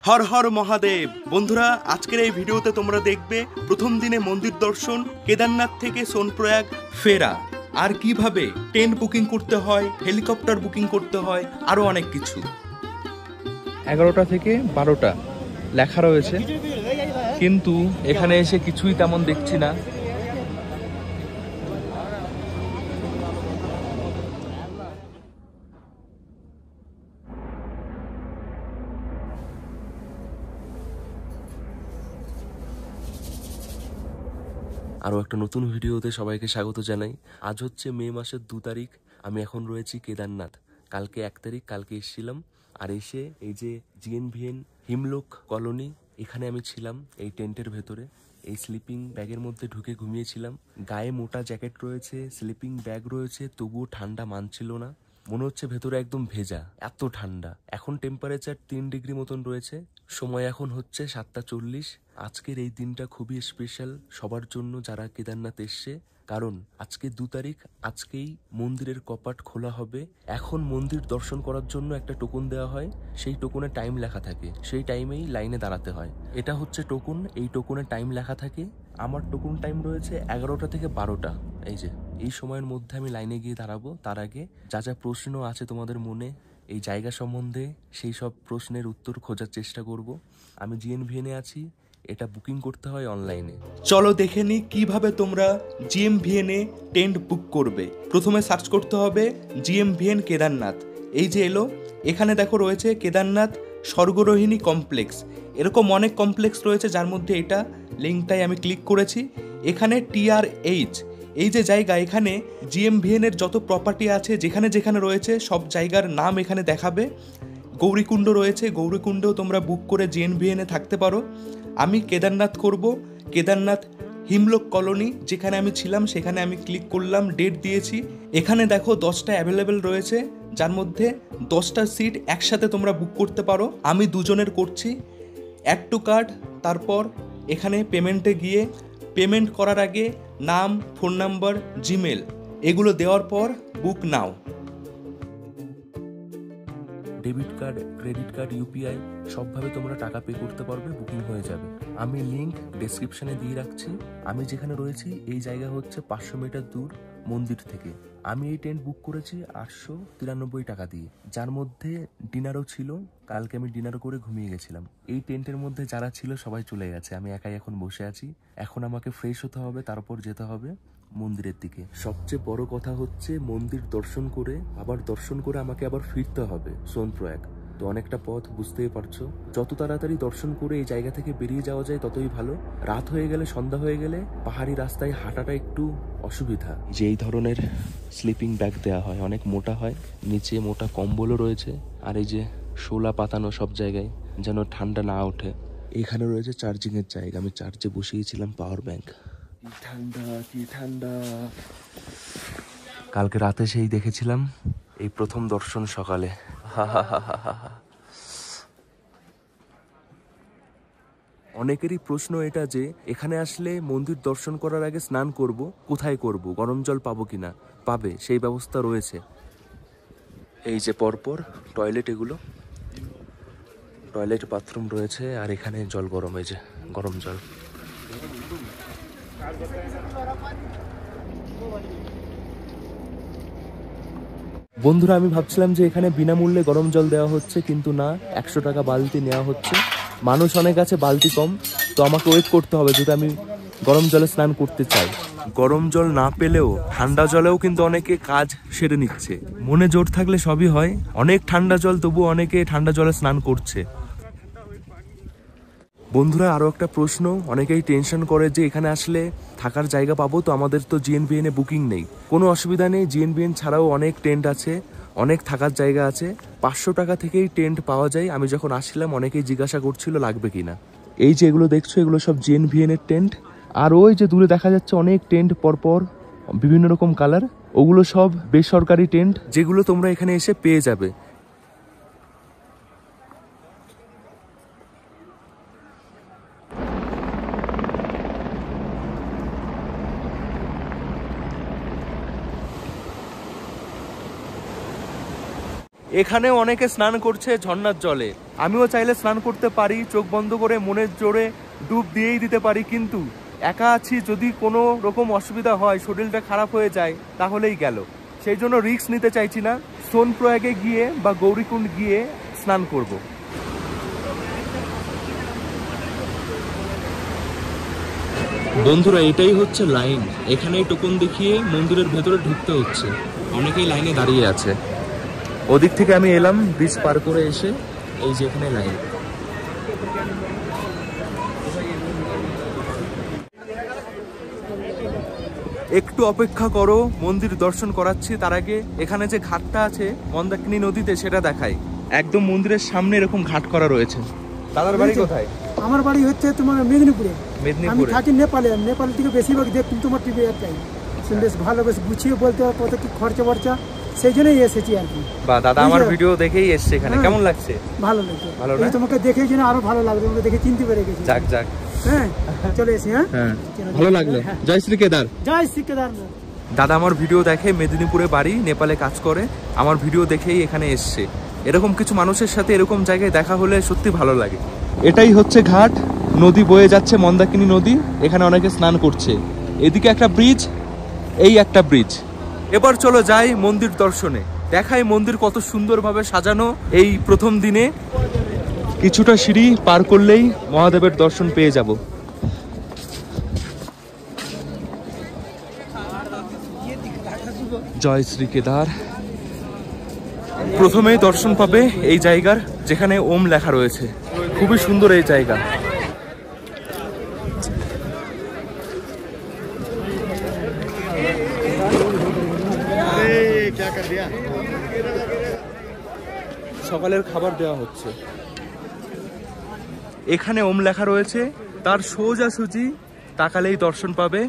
হর হর মহাদেব। বন্ধুরা, আজকের এই ভিডিওতে তোমরা দেখবে প্রথম দিনে মন্দির দর্শন, কেদারনাথ থেকে সোনপ্রয়াগ ফেরা, আর কিভাবে ট্রেন বুকিং করতে হয়, হেলিকপ্টার বুকিং করতে হয়, আরো অনেক কিছু। 11টা থেকে 12টা লেখা রয়েছে, কিন্তু এখানে এসে কিছুই তেমন দেখছি না। আরও একটা নতুন ভিডিওতে সবাইকে স্বাগত জানাই। আজ হচ্ছে মে মাসের 2 তারিখ। আমি এখন রয়েছি কেদারনাথ। কালকে 1 তারিখ, কালকে এসেছিলাম। আর এসে এই যে জিএনভিএন হিমলোক কলোনি, এখানে আমি ছিলাম এই টেন্টের ভেতরে। এই স্লিপিং ব্যাগের মধ্যে ঢুকে ঘুমিয়েছিলাম। গায়ে মোটা জ্যাকেট রয়েছে, স্লিপিং ব্যাগ রয়েছে, তবুও ঠান্ডা মানছিল না। মনে হচ্ছে ভেতরে একদম ভেজা, এত ঠান্ডা। এখন টেম্পারেচার 3 ডিগ্রি মতন রয়েছে। সময় এখন হচ্ছে 7:40। আজকের এই দিনটা খুবই স্পেশাল সবার জন্য যারা কেদারনাথ এসছে, কারণ আজকে 2 তারিখ। আজকেই মন্দিরের কপাট খোলা হবে। এখন মন্দির দর্শন করার জন্য একটা টোকন দেওয়া হয়, সেই টোকনে টাইম লেখা থাকে, সেই টাইমেই লাইনে দাঁড়াতে হয়। এটা হচ্ছে টোকন, এই টোকনে টাইম লেখা থাকে। আমার টোকন টাইম রয়েছে 11টা থেকে 12টা। এই যে এই সময়ের মধ্যে আমি লাইনে গিয়ে দাঁড়াবো। তার আগে যা যা প্রশ্ন আছে তোমাদের মনে এই জায়গা সম্বন্ধে, সেই সব প্রশ্নের উত্তর খোঁজার চেষ্টা করব। আমি জিএনভিএনে আছি, এটা বুকিং করতে হয় অনলাইনে। চলো দেখে নিই কিভাবে তোমরা জিএমভিএনে টেন্ট বুক করবে। প্রথমে সার্চ করতে হবে জিএমভিএন কেদারনাথ। এই যে এলো, এখানে দেখো রয়েছে কেদারনাথ স্বর্গরোহিণী কমপ্লেক্স। এরকম অনেক কমপ্লেক্স রয়েছে, যার মধ্যে এটা লিঙ্কটাই আমি ক্লিক করেছি। এখানে TRH এই যে জায়গা, এখানে জিএমভিএনের যত প্রপার্টি আছে, যেখানে যেখানে রয়েছে সব জায়গার নাম এখানে দেখাবে। গৌরীকুণ্ড রয়েছে, গৌরীকুণ্ডেও তোমরা বুক করে জিএনভিএনে থাকতে পারো। আমি কেদারনাথ করব। কেদারনাথ হিমলোক কলোনি যেখানে আমি ছিলাম সেখানে আমি ক্লিক করলাম, ডেট দিয়েছি। এখানে দেখো 10টা অ্যাভেলেবেল রয়েছে, যার মধ্যে 10টা সিট একসাথে তোমরা বুক করতে পারো। আমি দুজনের করছি। অ্যাড টু কার্ট, তারপর এখানে পেমেন্টে গিয়ে পেমেন্ট করার আগে নাম, ফোন নাম্বার, জিমেল এগুলো দেওয়ার পর বুক নাও। Debit card, credit card, UPI সবভাবে তোমরা টাকা পে করতে পারবে, বুকিং হয়ে যাবে। আমি লিঙ্ক ডেসক্রিপশনে দিয়ে রাখছি। আমি যেখানে রয়েছি এই জায়গা হচ্ছে 500 মিটার দূর মন্দির থেকে। আমি এই টেন্ট বুক করেছি 893 টাকা দিয়ে, যার মধ্যে ডিনারও ছিল। কালকে আমি ডিনারও করে ঘুমিয়ে গেছিলাম। এই টেন্টের মধ্যে যারা ছিল সবাই চলে গেছে, আমি একাই এখন বসে আছি। এখন আমাকে ফ্রেশ হতে হবে, তারপর যেতে হবে মন্দিরের দিকে। সবচেয়ে বড় কথা হচ্ছে মন্দির দর্শন করে আমাকে আবার ফিরতে হবে সোনপ্রয়াগ। তো অনেকটা পথ, বুঝতেই পারছো। যত তাড়াতাড়ি দর্শন করে এই জায়গা থেকে বেরিয়ে যাওয়া যায় ততই ভালো। রাত হয়ে গেলে, সন্ধ্যা হয়ে গেলে পাহাড়ি রাস্তায় হাঁটাটা একটু অসুবিধা। যে এই ধরনের স্লিপিং ব্যাগ দেওয়া হয়, অনেক মোটা হয়, নিচে মোটা কম্বলও রয়েছে। আর এই যে শোলা পাতানো সব জায়গায়, যেন ঠান্ডা না ওঠে। এখানে রয়েছে চার্জিং এর জায়গা, আমি চার্জে বসিয়েছিলাম পাওয়ার ব্যাংক। কি ঠান্ডা। কালকে রাতে সেই দেখেছিলাম এই প্রথম দর্শন সকালে। অনেকেরই প্রশ্ন এটা যে এখানে আসলে মন্দির দর্শন করার আগে স্নান করব, কোথায় করব, গরম জল পাবো কিনা। পাবে, সেই ব্যবস্থা রয়েছে। এই যে পরপর টয়লেট, এগুলো টয়লেট, বাথরুম রয়েছে। আর এখানে জল গরম, এই যে গরম জল। বন্ধুরা, আমি ভাবছিলাম যে এখানে বিনামূল্যে গরম জল দেওয়া হচ্ছে, কিন্তু না, 100 টাকা বালতি নেওয়া হচ্ছে। মানুষ অনেক আছে, বালতি কম, তো আমাকে ওয়েট করতে হবে যদি আমি গরম জলে স্নান করতে চাই। গরম জল না পেলেও ঠান্ডা জলেও কিন্তু অনেকে কাজ সেরে নিচ্ছে। মনে জোর থাকলে সবই হয়। অনেক ঠান্ডা জল, তবু অনেকে ঠান্ডা জলে স্নান করছে। বন্ধুরা, আরও একটা প্রশ্ন, অনেকেই টেনশন করে যে এখানে আসলে থাকার জায়গা পাবো তো। আমাদের তো জিএনভিএনে বুকিং নেই। কোনো অসুবিধা নেই, জিএনভিএন ছাড়াও অনেক টেন্ট আছে, অনেক থাকার জায়গা আছে। 500 টাকা থেকেই টেন্ট পাওয়া যায়। আমি যখন আসছিলাম অনেকেই জিজ্ঞাসা করছিল লাগবে কিনা। এই যে এগুলো দেখছো, এগুলো সব জিএনভিএনের টেন্ট। আর ওই যে দূরে দেখা যাচ্ছে অনেক টেন্ট পরপর, বিভিন্ন রকম কালার, ওগুলো সব বেসরকারি টেন্ট, যেগুলো তোমরা এখানে এসে পেয়ে যাবে। এখানে অনেকে স্নান করছে ঝর্ণার জলে। আমিও চাইলে স্নান করতে পারি, চোখ বন্ধ করে মনের জোরে ডুব দিয়েই দিতে পারি, কিন্তু একা আছি, যদি কোনো রকম অসুবিধা হয়, শরীরটা খারাপ হয়ে যায়, তাহলেই গেল। সেই জন্য রিস্ক নিতে চাইছি না। সোনপ্রয়াগে গিয়ে বা গৌরীকুণ্ড গিয়ে স্নান করব। বন্ধুরা, এটাই হচ্ছে লাইন। এখানেই টোকন দেখিয়ে মন্দিরের ভেতরে ঢুকতে হচ্ছে। অনেকেই লাইনে দাঁড়িয়ে আছে। ওদিক থেকে আমি এলাম, ব্রিজ পার করে এসে এই যে এখানে লাইন। একটু অপেক্ষা করো, মন্দির দর্শন করাচ্ছি। তার আগে এখানে যে ঘাটটা আছে মন্দাকিনী নদীতে, সেটা দেখাই। একদম মন্দিরের সামনে এরকম ঘাট করা রয়েছে। দাদার বাড়ি কোথায়? আমার বাড়ি হচ্ছে তোমার মেদিনীপুরে। আমি মেদিনীপুরে। থাকি নেপালে। নেপাল থেকে বেশিরভাগ দেখুন তোমার টিভি একটাই। বেশ ভালো, বেশ গুছিয়ে বলতে হবে কত কি খরচা বর্চা, সেই জন্যই এসেছি আর কি। বা দাদা আমার ভিডিও দেখেই এসছে এখানে। কেমন লাগছে? ভালো লাগছে। ভালো না? তোমাকে দেখে যেন আরো ভালো লাগবে, তোমাকে দেখে চিনতে পেরে গেছি। যাক যাক। হ্যাঁ, চলে এসি। হ্যাঁ, ভালো লাগলো। জয় শ্রী কেদার। জয় শ্রী কেদারনাথ। দাদা আমার ভিডিও দেখে, মেদিনীপুরে বাড়ি, নেপালে কাজ করে। আমার ভিডিও দেখেই এখানে এসছে। এরকম কিছু মানুষের সাথে এরকম জায়গায় দেখা হলে সত্যি ভালো লাগে। এটাই হচ্ছে ঘাট, নদী বয়ে যাচ্ছে, মন্দাকিনী নদী। এখানে অনেকে স্নান করছে। এদিকে একটা ব্রিজ, এই একটা ব্রিজ। এবার চলো যাই মন্দির দর্শনে, দেখাই মন্দির কত সুন্দরভাবে সাজানো। এই প্রথম দিনে কিছুটা সিঁড়ি পার করলেই মহাদেবের দর্শন পেয়ে যাব। জয় শ্রী কেদার। প্রথমেই দর্শন পাবে এই জায়গার, যেখানে ওম লেখা রয়েছে। খুবই সুন্দর এই জায়গা। সকালের খাবার দেওয়া হচ্ছে। এখানে ওম লেখা রয়েছে, তার সোজাসুজি তাকালেই দর্শন পাবে।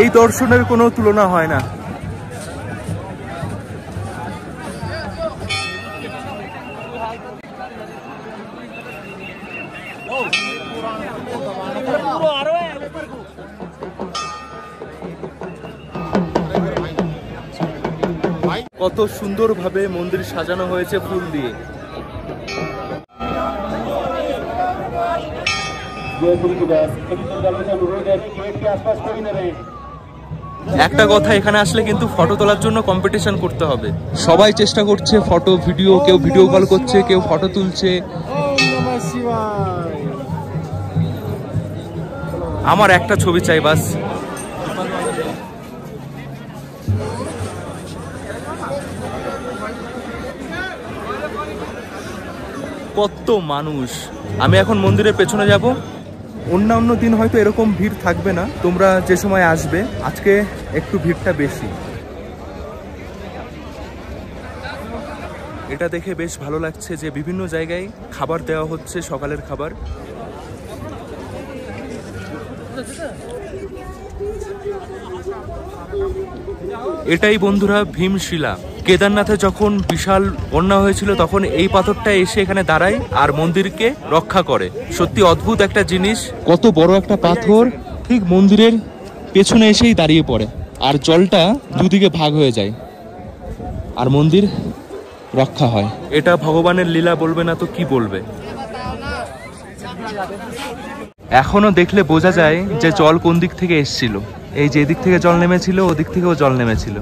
এই দর্শনের কোনো তুলনা হয় না। কত সুন্দরভাবে মন্দির সাজানো হয়েছে ফুল দিয়ে। একটা কথা, এখানে আসলে কিন্তু ফটো তোলার জন্য কম্পিটিশন করতে হবে। সবাই চেষ্টা করছে ফটো ভিডিও, কেউ ভিডিও কল করছে, কেউ ফটো তুলছে। আমার একটা ছবি চাই বাস। কত মানুষ। আমি এখন মন্দিরের পেছনে যাব। অন্যান্য দিন হয়তো এরকম ভিড় থাকবে না, তোমরা যে সময় আসবে। আজকে একটু ভিড়টা বেশি। এটা দেখে বেশ ভালো লাগছে যে বিভিন্ন জায়গায় খাবার দেওয়া হচ্ছে, সকালের খাবার। এটাই বন্ধুরা ভীমশিলা। কেদারনাথে যখন বিশাল বন্যা হয়েছিল, তখন এই পাথরটা এসে এখানে দাঁড়ায় আর মন্দিরকে রক্ষা করে। সত্যি অদ্ভুত একটা জিনিস। কত বড় একটা পাথর ঠিক মন্দিরের পেছনে এসেই দাঁড়িয়ে পড়ে, আর জলটা দুদিকে ভাগ হয়ে যায় আর মন্দির রক্ষা হয়। এটা ভগবানের লীলা বলবে না তো কি বলবে। এখনো দেখলে বোঝা যায় যে জল কোন দিক থেকে এসেছিল। এই যে এদিক থেকে জল নেমেছিল, ওদিক থেকেও জল নেমেছিল।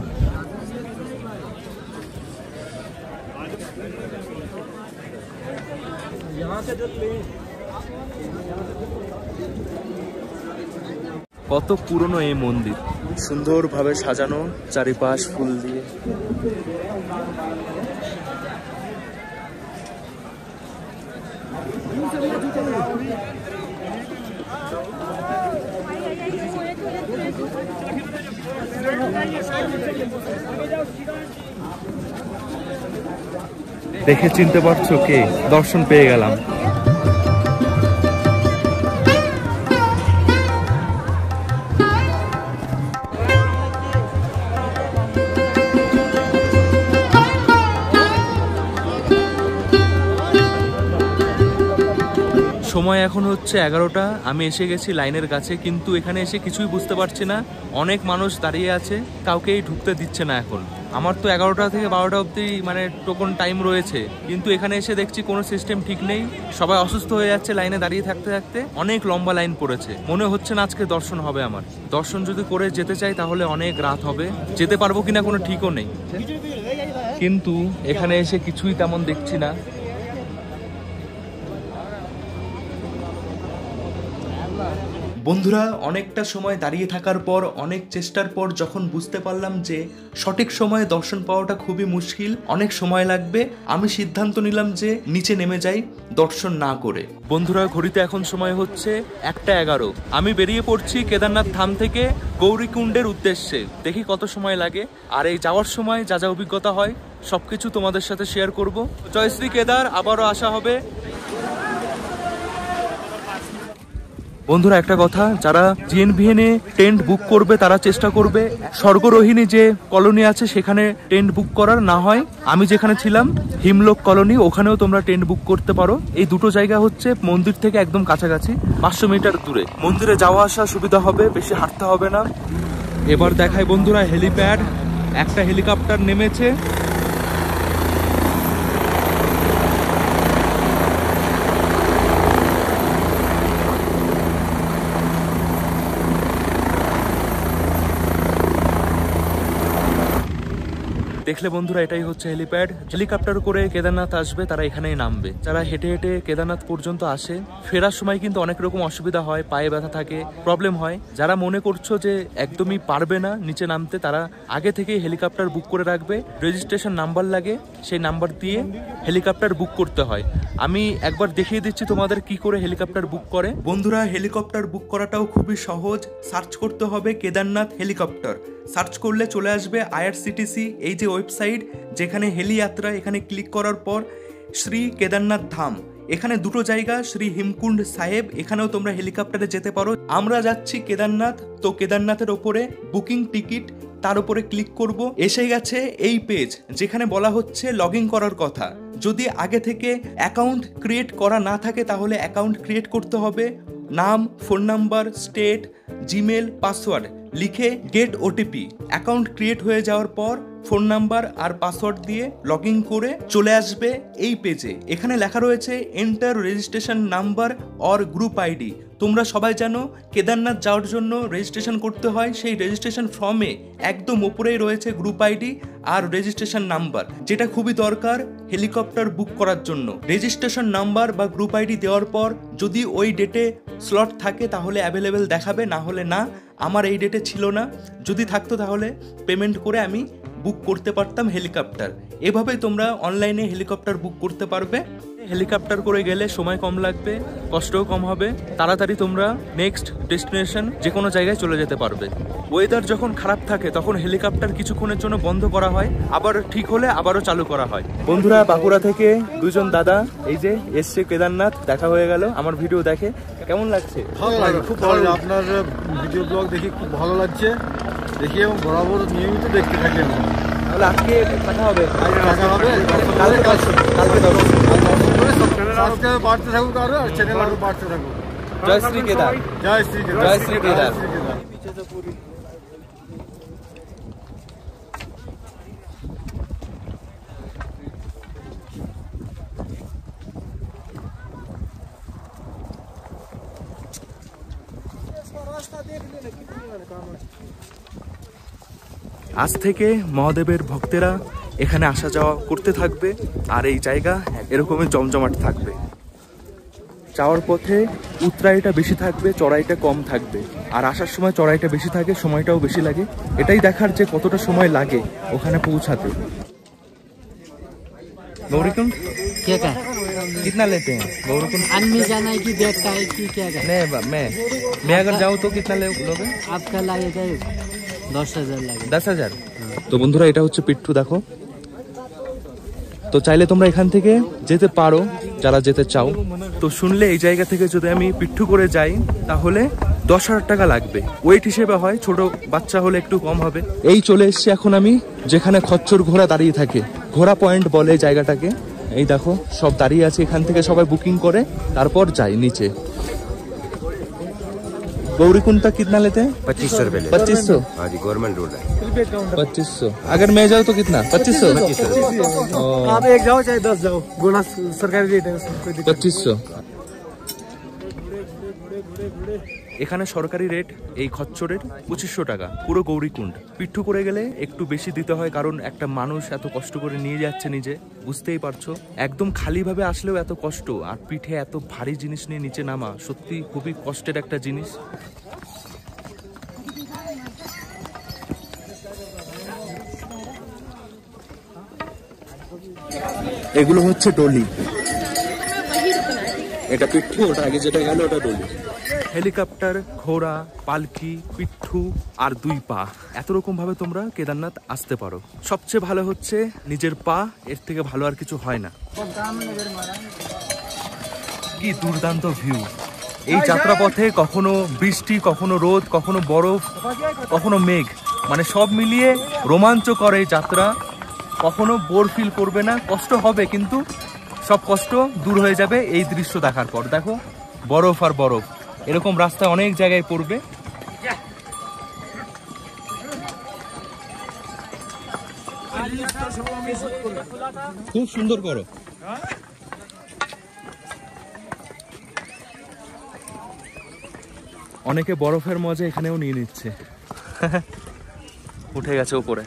কত পুরনো এই মন্দির, সুন্দরভাবে সাজানো, চারিপাশ ফুল দিয়ে। দেখে চিনতে পারছো কে? দর্শন পেয়ে গেলাম। সময় এখন হচ্ছে 11টা। আমি এসে গেছি লাইনের কাছে, কিন্তু এখানে এসে কিছুই বুঝতে পারছি না। অনেক মানুষ দাঁড়িয়ে আছে, কাউকেই ঢুকতে দিচ্ছে না এখন। আমার তো 11টা থেকে 12টা অবধি মানে টোকন টাইম রয়েছে, কিন্তু এখানে এসে দেখছি কোনো সিস্টেম ঠিক নেই। সবাই অসুস্থ হয়ে যাচ্ছে লাইনে দাঁড়িয়ে থাকতে থাকতে। অনেক লম্বা লাইন পড়েছে, মনে হচ্ছে না আজকে দর্শন হবে আমার। দর্শন যদি করে যেতে চাই তাহলে অনেক রাত হবে, যেতে পারবো কিনা কোনো ঠিকও নেই। কিন্তু এখানে এসে কিছুই তেমন দেখছি না। বন্ধুরা, অনেকটা সময় দাঁড়িয়ে থাকার পর, অনেক চেষ্টার পর যখন বুঝতে পারলাম যে সঠিক সময়ে দর্শন পাওয়াটা খুবই মুশকিল, অনেক সময় লাগবে, আমি সিদ্ধান্ত নিলাম যে নিচে নেমে যাই দর্শন না করে। বন্ধুরা, ঘড়িতে এখন সময় হচ্ছে 1:11। আমি বেরিয়ে পড়ছি কেদারনাথ ধাম থেকে গৌরীকুণ্ডের উদ্দেশ্যে। দেখি কত সময় লাগে, আর এই যাওয়ার সময় যা যা অভিজ্ঞতা হয় সবকিছু তোমাদের সাথে শেয়ার করব। জয় শ্রী কেদার, আবারও আসা হবে। বন্ধুরা, একটা কথা, যারা জিএনভিএনে টেন্ট বুক করবে তারা চেষ্টা করবে স্বর্গরোহিণী যে কলোনি আছে সেখানে টেন্ট বুক করার। না হয় আমি যেখানে ছিলাম হিমলোক কলোনি, ওখানেও তোমরা টেন্ট বুক করতে পারো। এই দুটো জায়গা হচ্ছে মন্দির থেকে একদম কাছাকাছি, 500 মিটার দূরে। মন্দিরে যাওয়া আসা সুবিধা হবে, বেশি হাঁটতে হবে না। এবার দেখাই বন্ধুরা হেলিপ্যাড। একটা হেলিকপ্টার নেমেছে। দেখলে বন্ধুরা, এটাই হচ্ছে হেলিপ্যাড। হেলিকপ্টার করে কেদারনাথ আসবে তারা এখানেই নামবে। যারা হেঁটে হেঁটে কেদারনাথ পর্যন্ত আসে, ফেরার সময় কিন্তু অনেক রকম অসুবিধা হয়, পায়ে ব্যথা থাকে, প্রবলেম হয়। যারা মনে করছো যে একদমই পারবে না নিচে নামতে, তারা আগে থেকেই হেলিকপ্টার বুক করে রাখবে। রেজিস্ট্রেশন নাম্বার লাগে, সেই নাম্বার দিয়ে হেলিকপ্টার বুক করতে হয়। আমি একবার দেখিয়ে দিচ্ছি তোমাদের কি করে হেলিকপ্টার বুক করে। বন্ধুরা, হেলিকপ্টার বুক করাটাও খুবই সহজ। সার্চ করতে হবে কেদারনাথ হেলিকপ্টার। সার্চ করলে চলে আসবে আইআরসিটিসি এই যে ওয়েবসাইট, যেখানে হেলি যাত্রা। এখানে ক্লিক করার পর শ্রী কেদারনাথ ধাম, এখানে দুটো জায়গা, শ্রী হিমকুণ্ড সাহেব, এখানেও তোমরা হেলিকপ্টারে যেতে পারো। আমরা যাচ্ছি কেদারনাথ, তো কেদারনাথের ওপরে বুকিং টিকিট, তার উপরে ক্লিক করব। এসে গেছে এই পেজ যেখানে বলা হচ্ছে লগ ইন করার কথা। যদি আগে থেকে অ্যাকাউন্ট ক্রিয়েট করা না থাকে তাহলে অ্যাকাউন্ট ক্রিয়েট করতে হবে। নাম, phone number, state, Gmail, password লিখে গেট ওটিপি। অ্যাকাউন্ট ক্রিয়েট হয়ে যাওয়ার পর ফোন নাম্বার আর পাসওয়ার্ড দিয়ে লগ ইন করে চলে আসবে এই পেজে। এখানে লেখা রয়েছে enter registration number or group ID. তোমরা সবাই জানো কেদারনাথ যাওয়ার জন্য রেজিস্ট্রেশন করতে হয়। সেই রেজিস্ট্রেশন ফর্মে একদম উপরেই রয়েছে গ্রুপ আইডি আর রেজিস্ট্রেশন নাম্বার, যেটা খুবই দরকার হেলিকপ্টার বুক করার জন্য। রেজিস্ট্রেশন নাম্বার বা গ্রুপ আইডি দেওয়ার পর যদি ওই ডেটে স্লট থাকে তাহলে অ্যাভেলেবেল দেখাবে, না হলে না। আমার এই ডেটে ছিল না, যদি থাকতো তাহলে পেমেন্ট করে আমি বুক করতে পারতাম হেলিকপ্টার। এভাবেই তোমরা অনলাইনে হেলিকপ্টার বুক করতে পারবে। হেলিকপ্টার করে গেলে সময় কম লাগবে, কষ্টও কম হবে, তাড়াতাড়ি তোমরা নেক্সট ডেস্টিনেশন যে কোনো জায়গায় চলে যেতে পারবে। ওয়েদার যখন খারাপ থাকে তখন হেলিকপ্টার কিছুক্ষণের জন্য বন্ধ করা হয়, আবার ঠিক হলে আবারও চালু করা হয়। বন্ধুরা, বাঁকুড়া থেকে দুজন দাদা এই যে এসছে কেদারনাথ, দেখা হয়ে গেল। আমার ভিডিও দেখে কেমন লাগছে? ভালো লাগে, খুব ভালো লাগে। আপনার ভিডিও ব্লগ দেখে খুব ভালো লাগছে, দেখি এবং বরাবর নিয়মিত দেখতে থাকি। তাহলে আজকে দেখা হবে, কালকে বাড়তে থাকুক আরো, আর চ্যানেল আরো বাড়তে থাকুক। জয় শ্রী কেদার, জয় শ্রী কেদার, জয় শ্রী কেদার। আজ থেকে মহাদেবের ভক্তেরা এখানে আসা যাওয়া করতে থাকবে, আর এই জায়গা এরকমই জমজমাট থাকবে। যাওয়ার পথে উতরাইটা বেশি থাকবে, চড়াইটা কম থাকবে, আর আসার সময় চড়াইটা বেশি থাকে, সময়টাও বেশি লাগে। এটাই দেখার যে কতটা সময় লাগে ওখানে পৌঁছাতে। गौरीकुंड क्या का कितना लेते हैं गौरीकुंड? आदमी जाना है कि बैग का है कि क्या का? नहीं, मैं अगर जाऊँ तो कितना लोगे? आपका लगेगा 10,000 लगेगा। 10,000। তো বন্ধুরা, এটা হচ্ছে পিট্টু, দেখো। তো চাইলে তোমরা এখান থেকে যেতে পারো যারা যেতে চাও। তো শুনলে এই জায়গা থেকে যদি আমি পিট্টু করে যাই তাহলে 10,000 টাকা লাগবে। ওয়েট হিসেবে হয়, ছোট বাচ্চা হলে একটু কম হবে। এই চলে এসছি এখন আমি যেখানে খচ্চর ঘোড়া দাঁড়িয়ে থাকে, ঘোড়া পয়েন্ট বলে এই জায়গাটাকে। এই দেখো সব দাঁড়িয়ে আছে, এখান থেকে সবাই বুকিং করে তারপর যায় নিচে। गौरीकुंड तक कितना लेते हैं? 2500 रुपए लेते 2500। हैं। हाँ जी, गवर्नमेंट रूल है। 2500। अगर मैं जाऊँ तो कितना? 2500। आप एक जाओ चाहे 10 जाओ, बोला सरकारी रेट है उसमें कोई दिक्कत 2500। এখানে সরকারি রেট এই খচ্চরের 2500 টাকা পুরো গৌরীকুণ্ড। পিঠু করে গেলে একটু বেশি দিতে হয়, কারণ একটা মানুষ এত কষ্ট করে নিয়ে যাচ্ছে নিজে, বুঝতেই পারছো। একদম খালিভাবে আসলেও এত কষ্ট, আর পিঠে এত ভারী জিনিস নিয়ে নিচে নামা সত্যি খুবই কষ্টের একটা জিনিস। এগুলো হচ্ছে ডলি, এটা পিঠু, ওটা আগে যেটা গেল ওটা ডলি। হেলিকপ্টার, ঘোড়া, পালকি, পিঠু আর 2 পা, এত রকম ভাবে তোমরা কেদারনাথ আসতে পারো। সবচেয়ে ভালো হচ্ছে নিজের পা, এর থেকে ভালো আর কিছু হয় না। কি দুর্দান্ত ভিউ! এই যাত্রাপথে কখনো বৃষ্টি, কখনো রোদ, কখনো বরফ, কখনো মেঘ, মানে সব মিলিয়ে রোমাঞ্চকর এই যাত্রা। কখনো বোর ফিল করবে না, কষ্ট হবে কিন্তু সব কষ্ট দূর হয়ে যাবে এই দৃশ্য দেখার পর। দেখো বরফ আর বরফ, এরকম রাস্তায় অনেক জায়গায় পড়বে। খুব সুন্দর করো। অনেকে বরফের মজা এখানেও নিয়ে নিচ্ছে। উঠে গেছে উপরে,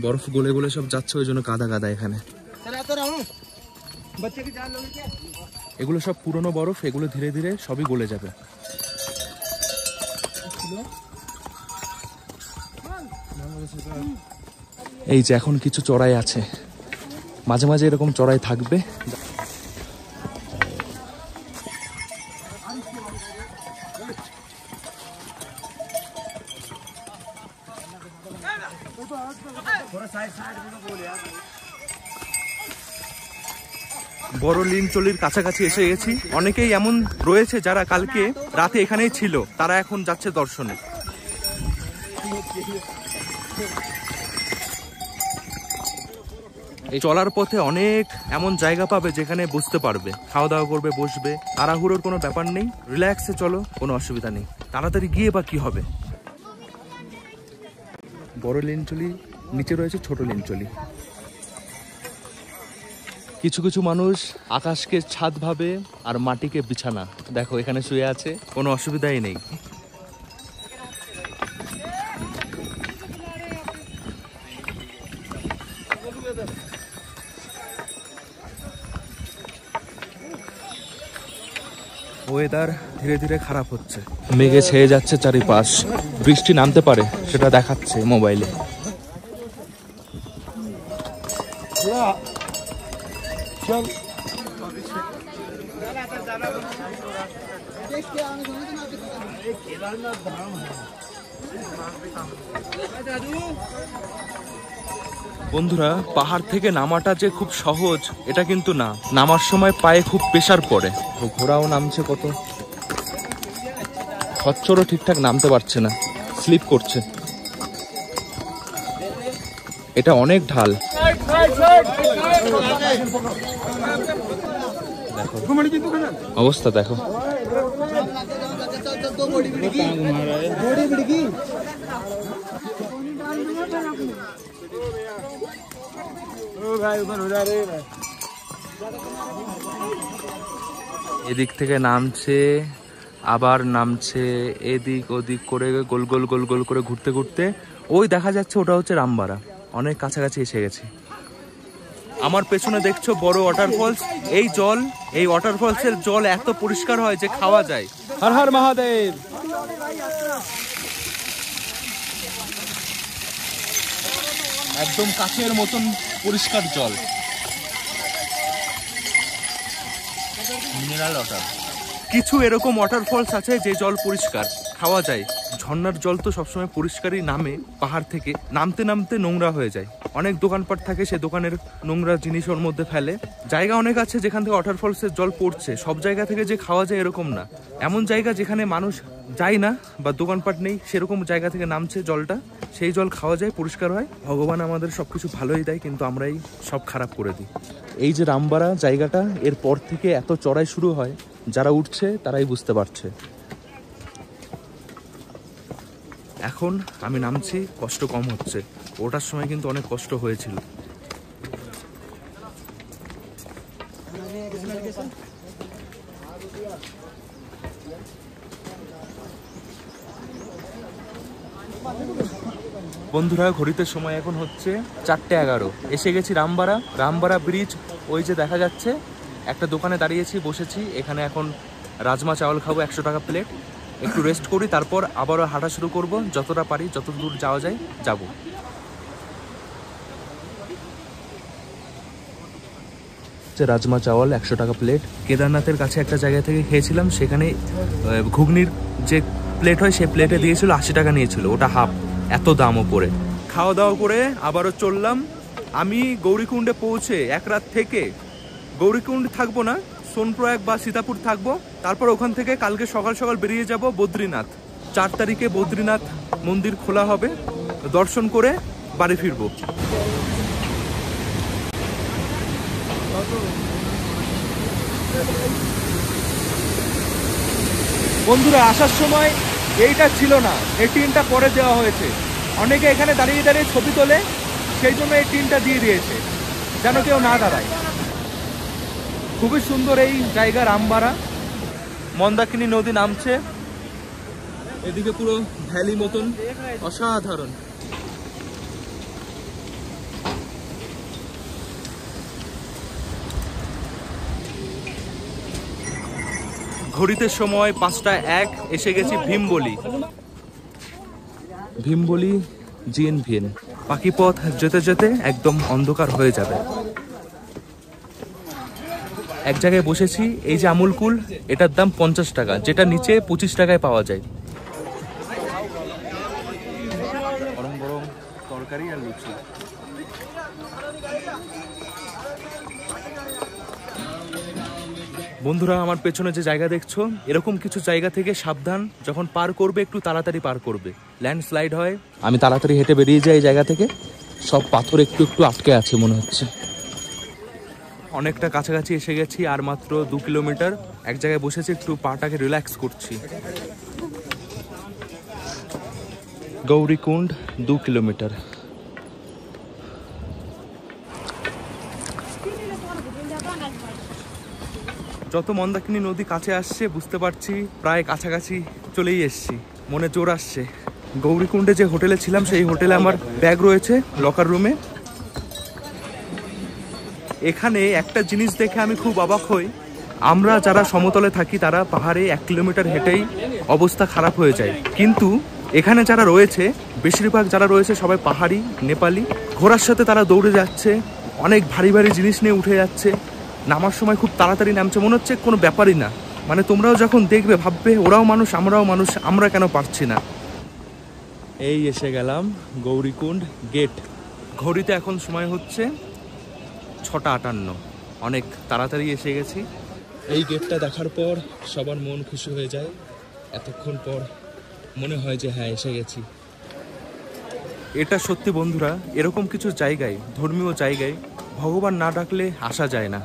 বরফ গলে গলে সব যাচ্ছে, ওই জন্য কাদা কাদা এখানে। এগুলো সব পুরনো বরফ, এগুলো ধীরে ধীরে সবই গলে যাবে। এই যে এখন কিছু চড়াই আছে, মাঝে মাঝে এরকম চড়াই থাকবে। বড় লিমচলির কাছাকাছি এসে গেছি। অনেকেই এমন রয়েছে যারা কালকে রাতে এখানেই ছিল, তারা এখন যাচ্ছে দর্শনে। এই চলার পথে অনেক এমন জায়গা পাবে যেখানে বসতে পারবে, খাওয়া দাওয়া করবে, বসবে। তাড়াহুড়োর কোনো ব্যাপার নেই, রিল্যাক্সে চলো, কোনো অসুবিধা নেই। তাড়াতাড়ি গিয়ে বা কি হবে। বড় লিমচলি, নিচে রয়েছে ছোট লিমচলি। কিছু কিছু মানুষ আকাশকে ছাদ ভাবে আর মাটিকে বিছানা। দেখো এখানে শুয়ে আছে, কোনো অসুবিধাই নেই। ওয়েদার ধীরে ধীরে খারাপ হচ্ছে, মেঘে ছেয়ে যাচ্ছে চারিপাশ, বৃষ্টি নামতে পারে সেটা দেখাচ্ছে মোবাইলে। বন্ধুরা, পাহাড় থেকে নামাটা যে খুব সহজ এটা কিন্তু না, নামার সময় পায়ে খুব প্রেসার পড়ে। ঘোড়াও নামছে কত, খচ্চরও ঠিকঠাক নামতে পারছে না, স্লিপ করছে। এটা অনেক ঢাল, দেখো অবস্থা দেখো। এদিক থেকে নামছে, আবার নামছে, এদিক ওদিক করে গোল গোল গোল গোল করে ঘুরতে ঘুরতে ওই দেখা যাচ্ছে ওটা হচ্ছে রামবাড়া। অনেক কাছাকাছি এসে গেছে। আমার পেছনে দেখছো বড় ওয়াটারফলস। এই জল, এই ওয়াটারফলসের জল এত পরিষ্কার হয় যে খাওয়া যায়। হর হর মহাদেব। একদম কাচের মতন পরিষ্কার জল, মিনারেল ওয়াটার। কিছু এরকম ওয়াটারফলস আছে যে জল পরিষ্কার খাওয়া যায়, ঝর্ণার জল তো সবসময় পরিষ্কারই নামে, পাহাড় থেকে নামতে নামতে নোংরা হয়ে যায়। অনেক দোকানপাট থাকে, সে দোকানের নোংরা জিনিস ওর মধ্যে ফেলে। জায়গা অনেক আছে যেখান থেকে ওয়াটারফলসের জল পড়ছে, সব জায়গা থেকে যে খাওয়া যায় এরকম না। এমন জায়গা যেখানে মানুষ যায় না বা দোকানপাট নেই, সেরকম জায়গা থেকে নামছে জলটা, সেই জল খাওয়া যায়, পরিষ্কার হয়। ভগবান আমাদের সবকিছু ভালোই দেয়, কিন্তু আমরাই সব খারাপ করে দিই। এই যে রামবাড়া জায়গাটা, এর পর থেকে এত চড়াই শুরু হয়, যারা উঠছে তারাই বুঝতে পারছে। এখন আমি নামছি, কষ্ট কম হচ্ছে, ওঠার সময় কিন্তু অনেক কষ্ট হয়েছিল। বন্ধুরা, ঘড়িতে সময় এখন হচ্ছে 4:11। এসে গেছি রামবাড়া। রামবাড়া ব্রিজ ওই যে দেখা যাচ্ছে, একটা দোকানে দাঁড়িয়েছি, বসেছি। এখানে এখন রাজমা চাওয়াল খাবো 100 টাকা প্লেট, একটু রেস্ট করি, তারপর আবারও হাঁটা শুরু করব। যতটা পারি, যত দূর যাওয়া যায় যাব। রাজমা চাওয়াল 100 টাকা প্লেট। কেদারনাথের কাছে একটা জায়গা থেকে খেয়েছিলাম, সেখানে ঘুগনির যে প্লেট হয় সেই প্লেটে দিয়েছিল 80 টাকা নিয়েছিল, ওটা হাফ, এত দাম ওপরে। খাওয়া দাওয়া করে আবারও চললাম। আমি গৌরীকুণ্ডে পৌঁছে এক রাত থেকে, গৌরীকুণ্ড থাকবো না, সোনপ্রয়াগ বা সীতাপুর থাকবো। তারপর ওখান থেকে কালকে সকাল সকাল বেরিয়ে যাব বদ্রীনাথ। 4 তারিখে বদ্রীনাথ মন্দির খোলা হবে, দর্শন করে বাড়ি ফিরবো। বন্ধুরা, আসার সময় এইটা ছিল না, এই টিনটা পরে দেওয়া হয়েছে। অনেকে এখানে দাঁড়িয়ে দাঁড়িয়ে ছবি তোলে, সেই জন্য এই টিনটা দিয়ে দিয়েছে, যেন কেউ না দাঁড়ায়। খুবই সুন্দর এই জায়গা রামবাড়া। মন্দাকিনী নদী নামছে, এদিকে পুরো ভ্যালি মতন, অসাধারণ। ঘড়িতে সময় 5:01। এসে গেছি ভীমবলি। ভীমবলি জিএনভিএন। বাকি পথ যেতে যেতে একদম অন্ধকার হয়ে যাবে। এক জায়গায় বসেছি, এই যে আমুল কুল, এটার দাম 50 টাকা, যেটা নিচে 25 টাকায় পাওয়া যায়। গরম গরম তরকারি আর লুচি। বন্ধুরা, আমার পেছনে যে জায়গা দেখছো, এরকম কিছু জায়গা থেকে সাবধান। যখন পার করবে একটু তাড়াতাড়ি পার করবে, ল্যান্ডস্লাইড হয়। আমি তাড়াতাড়ি হেঁটে বেরিয়ে যাই এই জায়গা থেকে। সব পাথর একটু একটু আটকে আছে মনে হচ্ছে। অনেকটা কাছাকাছি এসে গেছি, আর মাত্র 2 কিলোমিটার। এক জায়গায় বসেছি, একটু পাটাকে রিল্যাক্স করছি। গৌরীকুণ্ড 2 কিলোমিটার। যত মন্দাকিনী নদী কাছে আসছে, বুঝতে পারছি প্রায় কাছাকাছি চলেই এসছি। মনে জোর আসছে। গৌরীকুণ্ডে যে হোটেলে ছিলাম, সেই হোটেলে আমার ব্যাগ রয়েছে লকার রুমে। এখানে একটা জিনিস দেখে আমি খুব অবাক হই। আমরা যারা সমতলে থাকি, তারা পাহাড়ে 1 কিলোমিটার হেঁটেই অবস্থা খারাপ হয়ে যায়, কিন্তু এখানে যারা রয়েছে, বেশিরভাগ যারা রয়েছে সবাই পাহাড়ি, নেপালি। ঘোড়ার সাথে তারা দৌড়ে যাচ্ছে, অনেক ভারী ভারী জিনিস নিয়ে উঠে যাচ্ছে। নামার সময় খুব তাড়াতাড়ি নামছে, মনে হচ্ছে কোনো ব্যাপারই না। মানে তোমরাও যখন দেখবে ভাববে ওরাও মানুষ, আমরাও মানুষ, আমরা কেন পারছি না। এই এসে গেলাম গৌরীকুণ্ড গেট। ঘড়িতে এখন সময় হচ্ছে 6:58। অনেক তাড়াতাড়ি এসে গেছি। এই গেটটা দেখার পর সবার মন খুশি হয়ে যায়। এতক্ষণ পর মনে হয় যে হ্যাঁ, এসে গেছি। এটা সত্যি বন্ধুরা, এরকম কিছু জায়গায়, ধর্মীয় জায়গায় ভগবান না ডাকলে আসা যায় না।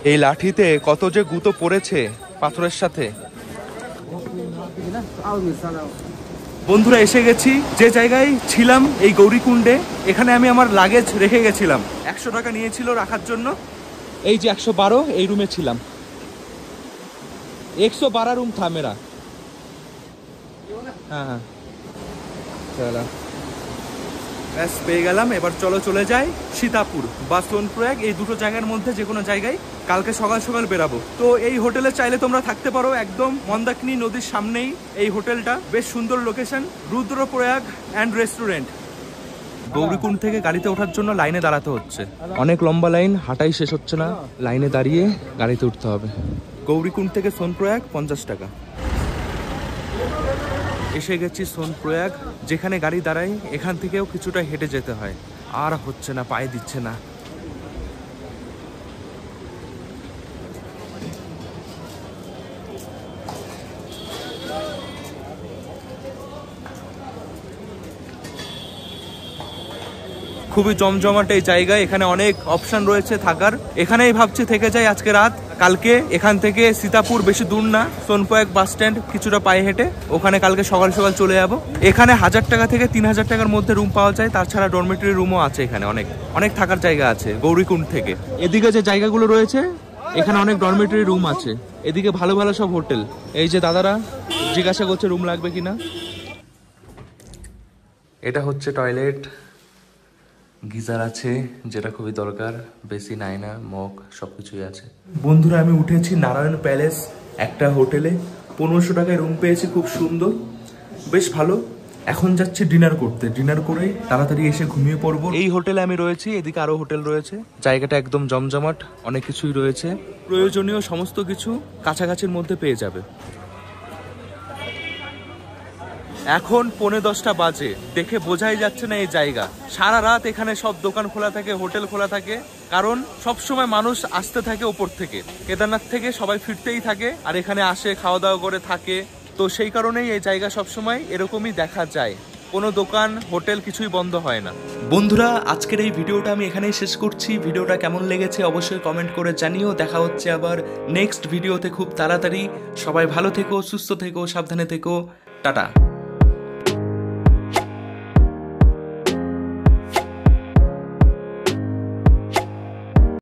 এই লাঠিতে কত যে গুঁতো পড়েছে পাথরের সাথে। বন্ধুরা, এসে গেছি যে জায়গায় ছিলাম, এই গৌরীকুণ্ডে। এখানে আমি আমার লাগেজ রেখে গেছিলাম। 100 টাকা নিয়েছিল রাখার জন্য। এই যে 112, এই রুমে ছিলাম। 112 রুম থা মেরা। হ্যাঁ, চলো ব্যাস পেয়ে গেলাম। এবার চলো চলে যাই সীতাপুর বা সোনপ্রয়াগ, এই দুটো জায়গার মধ্যে যে কোনো জায়গায়। কালকে সকাল সকাল বেরাবো। তো এই হোটেলে চাইলে তোমরা থাকতে পারো, একদম মন্দাকিনী নদীর সামনেই এই হোটেলটা। বেশ সুন্দর location, Rudraprayag and restaurant. Gaurikund থেকে গাড়িতে ওঠার জন্য লাইনে দাঁড়াতে হচ্ছে। অনেক লম্বা লাইন, হাঁটাই শেষ হচ্ছে না, লাইনে দাঁড়িয়ে গাড়িতে উঠতে হবে। গৌরীকুণ্ড থেকে সোনপ্রয়াগ 50 টাকা। এসে গেছি সোনপ্রয়াগ, যেখানে গাড়ি দাঁড়ায় এখান থেকেও কিছুটা হেঁটে যেতে হয়, আর হচ্ছে না, পায়ে দিচ্ছে না। খুবই জমজমাট এই জায়গা, এখানে অনেক অপশন রয়েছে থাকার। এখানেই ভাবছি থেকে যাই আজকে রাত, কালকে এখান থেকে সীতাপুর বেশি দূর না, সোনপ্রয়াগ বাস স্ট্যান্ড কিছুটা পায়ে হেঁটে, ওখানে কালকে সকাল সকাল চলে যাব। এখানে 1000 টাকা থেকে 3000 টাকার মধ্যে রুম পাওয়া যায়, তাছাড়া ডরমেটরি রুমও আছে এখানে, অনেক অনেক থাকার জায়গা আছে গৌরীকুণ্ড থেকে। এদিকে যে জায়গাগুলো রয়েছে এখানে অনেক ডরমেটরি রুম আছে, এদিকে ভালো ভালো সব হোটেল। এই যে দাদারা জিজ্ঞাসা করছে রুম লাগবে কিনা। এটা হচ্ছে টয়লেট, গিজার আছে যেটা খুবই দরকার, বেসিন, আয়না, মগ সবকিছুই আছে। বন্ধুরা আমি উঠেছি নারায়ণ প্যালেস একটা হোটেলে, 1500 টাকায় রুম পেয়েছি, খুব সুন্দর, বেশ ভালো। এখন যাচ্ছি ডিনার করতে, ডিনার করে তাড়াতাড়ি এসে ঘুমিয়ে পড়বো। এই হোটেলে আমি রয়েছি, এদিকে আরো হোটেল রয়েছে, জায়গাটা একদম জমজমাট, অনেক কিছুই রয়েছে, প্রয়োজনীয় সমস্ত কিছু কাছাকাছির মধ্যে পেয়ে যাবে। এখন 9:45 বাজে, দেখে বোঝাই যাচ্ছে না এই জায়গা। সারা রাত এখানে সব দোকান খোলা থাকে, হোটেল খোলা থাকে, কারণ সব সময় মানুষ আসতে থাকে ওপর থেকে, কেদারনাথ থেকে সবাই ফিরতেই থাকে, আর এখানে আসে, খাওয়া দাওয়া করে থাকে। তো সেই কারণেই এই জায়গা সবসময় এরকমই দেখা যায়, কোনো দোকান হোটেল কিছুই বন্ধ হয় না। বন্ধুরা আজকের এই ভিডিওটা আমি এখানেই শেষ করছি। ভিডিওটা কেমন লেগেছে অবশ্যই কমেন্ট করে জানিও। দেখা হচ্ছে আবার নেক্সট ভিডিওতে খুব তাড়াতাড়ি। সবাই ভালো থেকো, সুস্থ থেকো, সাবধানে থেকো, টাটা।